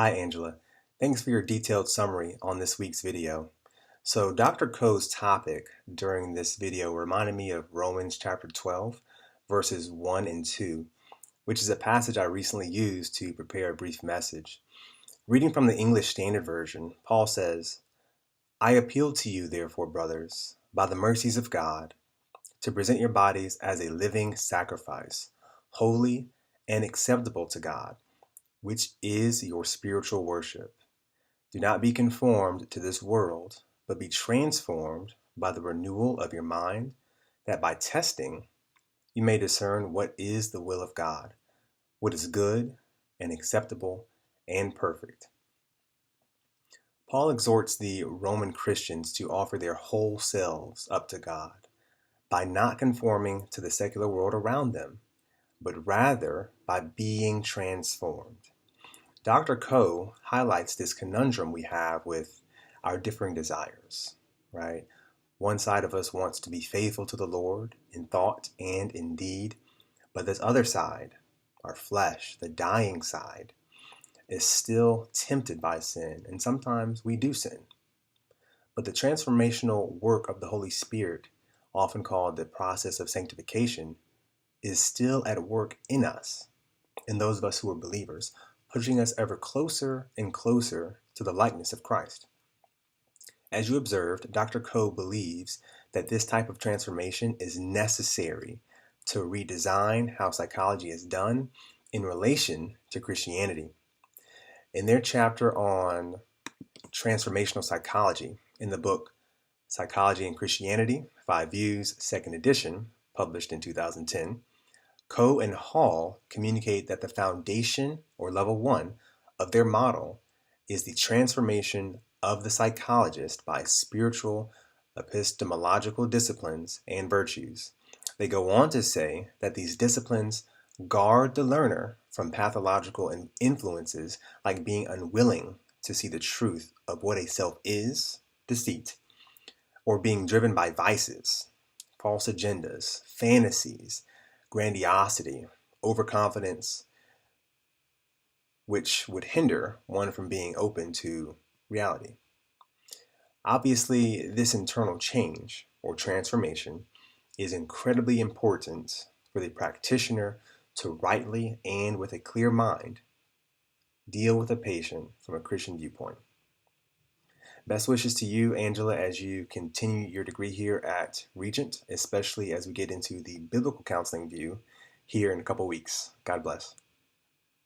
Hi, Angela. Thanks for your detailed summary on this week's video. So Dr. Koh's topic during this video reminded me of Romans chapter 12, verses 1 and 2, which is a passage I recently used to prepare a brief message. Reading from the English Standard Version, Paul says, I appeal to you, therefore, brothers, by the mercies of God, to present your bodies as a living sacrifice, holy and acceptable to God, which is your spiritual worship. Do not be conformed to this world, but be transformed by the renewal of your mind, that by testing you may discern what is the will of God, what is good and acceptable and perfect. Paul exhorts the Roman Christians to offer their whole selves up to God by not conforming to the secular world around them, but rather by being transformed. Dr. Koh highlights this conundrum we have with our differing desires, right? One side of us wants to be faithful to the Lord in thought and in deed, but this other side, our flesh, the dying side, is still tempted by sin, and sometimes we do sin. But the transformational work of the Holy Spirit, often called the process of sanctification, is still at work in us, in those of us who are believers, pushing us ever closer and closer to the likeness of Christ. As you observed, Dr. Koh believes that this type of transformation is necessary to redesign how psychology is done in relation to Christianity. In their chapter on transformational psychology in the book Psychology and Christianity, 5 Views, 2nd edition, published in 2010, Koh and Hall communicate that the foundation, or level 1, of their model is the transformation of the psychologist by spiritual epistemological disciplines and virtues. They go on to say that these disciplines guard the learner from pathological influences like being unwilling to see the truth of what a self is, deceit, or being driven by vices, false agendas, fantasies, grandiosity, overconfidence, which would hinder one from being open to reality. Obviously, this internal change or transformation is incredibly important for the practitioner to rightly and with a clear mind deal with a patient from a Christian viewpoint. Best wishes to you, Angela, as you continue your degree here at Regent, especially as we get into the biblical counseling view here in a couple weeks. God bless.